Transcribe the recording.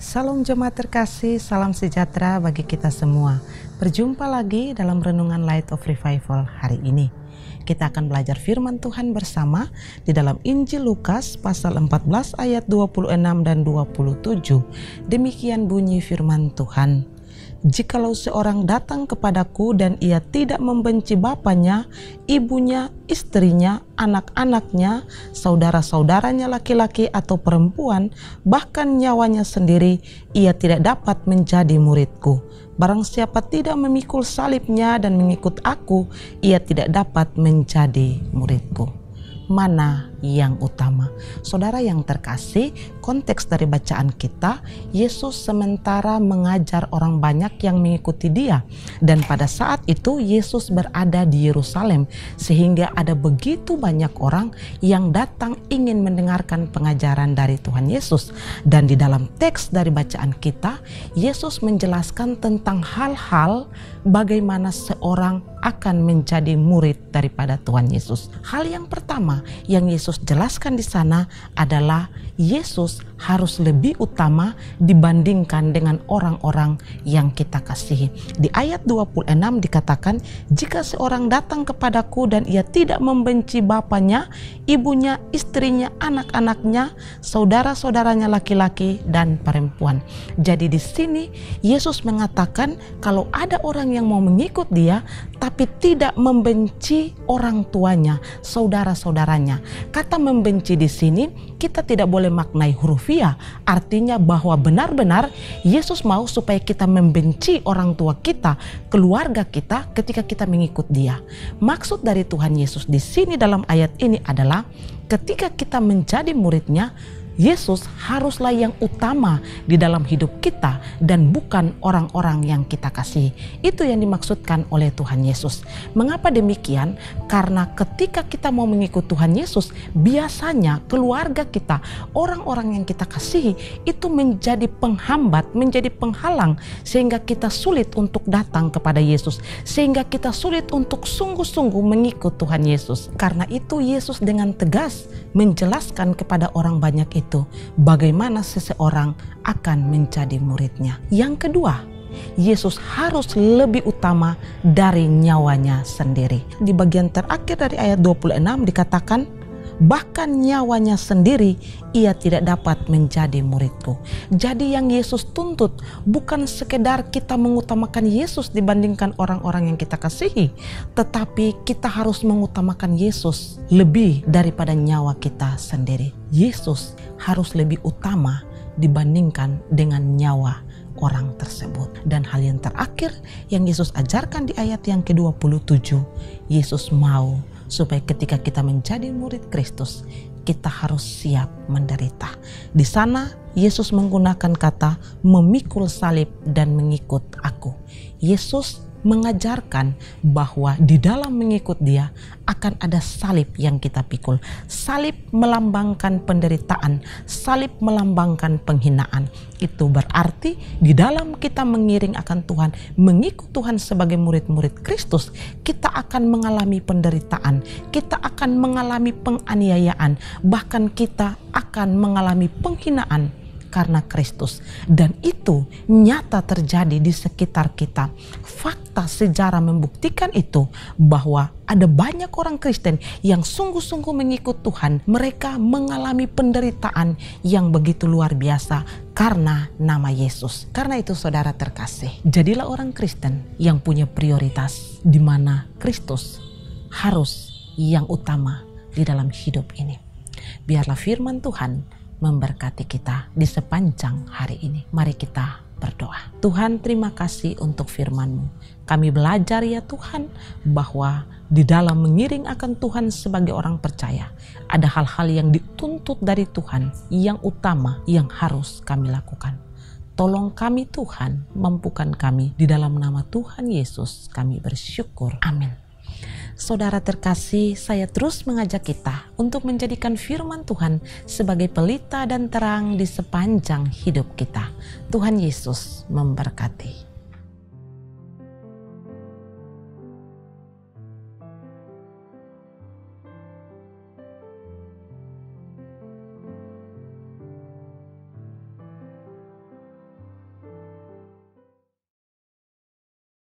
Salam jemaat terkasih, salam sejahtera bagi kita semua. Berjumpa lagi dalam Renungan Light of Revival hari ini. Kita akan belajar firman Tuhan bersama di dalam Injil Lukas pasal 14 ayat 26 dan 27. Demikian bunyi firman Tuhan. Jikalau seorang datang kepadaku dan ia tidak membenci bapaknya, ibunya, istrinya, anak-anaknya, saudara-saudaranya laki-laki atau perempuan, bahkan nyawanya sendiri, ia tidak dapat menjadi muridku. Barang siapa tidak memikul salibnya dan mengikut aku, ia tidak dapat menjadi muridku. Mana yang utama? Saudara yang terkasih, konteks dari bacaan kita, Yesus sementara mengajar orang banyak yang mengikuti dia. Dan pada saat itu Yesus berada di Yerusalem, sehingga ada begitu banyak orang yang datang ingin mendengarkan pengajaran dari Tuhan Yesus. Dan di dalam teks dari bacaan kita, Yesus menjelaskan tentang hal-hal bagaimana seorang akan menjadi murid daripada Tuhan Yesus. Hal yang pertama yang Yesus jelaskan di sana adalah Yesus harus lebih utama dibandingkan dengan orang-orang yang kita kasihi. Di ayat 26 dikatakan, jika seorang datang kepadaku dan ia tidak membenci bapaknya, ibunya, istrinya, anak-anaknya, saudara-saudaranya laki-laki dan perempuan. Jadi di sini Yesus mengatakan kalau ada orang yang mau mengikut dia tapi tidak membenci orang tuanya, saudara-saudaranya. Kata membenci di sini kita tidak boleh maknai hurufiah, artinya bahwa benar-benar Yesus mau supaya kita membenci orang tua kita, keluarga kita ketika kita mengikut dia. Maksud dari Tuhan Yesus di sini dalam ayat ini adalah ketika kita menjadi muridnya, Yesus haruslah yang utama di dalam hidup kita dan bukan orang-orang yang kita kasihi. Itu yang dimaksudkan oleh Tuhan Yesus. Mengapa demikian? Karena ketika kita mau mengikut Tuhan Yesus, biasanya keluarga kita, orang-orang yang kita kasihi itu menjadi penghambat, menjadi penghalang sehingga kita sulit untuk datang kepada Yesus, sehingga kita sulit untuk sungguh-sungguh mengikut Tuhan Yesus. Karena itu Yesus dengan tegas menjelaskan kepada orang banyak itu bagaimana seseorang akan menjadi muridnya. Yang kedua, Yesus harus lebih utama dari nyawanya sendiri. Di bagian terakhir dari ayat 26 dikatakan, bahkan nyawanya sendiri ia tidak dapat menjadi muridku. Jadi yang Yesus tuntut bukan sekedar kita mengutamakan Yesus dibandingkan orang-orang yang kita kasihi, tetapi kita harus mengutamakan Yesus lebih daripada nyawa kita sendiri. Yesus harus lebih utama dibandingkan dengan nyawa orang tersebut. Dan hal yang terakhir yang Yesus ajarkan di ayat yang ke-27, Yesus mau supaya ketika kita menjadi murid Kristus, kita harus siap menderita. Di sana Yesus menggunakan kata memikul salib dan mengikut aku. Yesus mengajarkan bahwa di dalam mengikut dia akan ada salib yang kita pikul. Salib melambangkan penderitaan, salib melambangkan penghinaan. Itu berarti di dalam kita mengiring akan Tuhan, mengikut Tuhan sebagai murid-murid Kristus, kita akan mengalami penderitaan, kita akan mengalami penganiayaan, bahkan kita akan mengalami penghinaan karena Kristus. Dan itu nyata terjadi di sekitar kita. Fakta sejarah membuktikan itu, bahwa ada banyak orang Kristen yang sungguh-sungguh mengikut Tuhan. Mereka mengalami penderitaan yang begitu luar biasa karena nama Yesus. Karena itu saudara terkasih, jadilah orang Kristen yang punya prioritas, di mana Kristus harus yang utama di dalam hidup ini. Biarlah firman Tuhan memberkati kita di sepanjang hari ini. Mari kita berdoa. Tuhan, terima kasih untuk firman-Mu. Kami belajar ya Tuhan, bahwa di dalam mengiring akan Tuhan sebagai orang percaya, ada hal-hal yang dituntut dari Tuhan yang utama yang harus kami lakukan. Tolong kami Tuhan, mampukan kami. Di dalam nama Tuhan Yesus kami bersyukur. Amin. Saudara terkasih, saya terus mengajak kita untuk menjadikan firman Tuhan sebagai pelita dan terang di sepanjang hidup kita. Tuhan Yesus memberkati.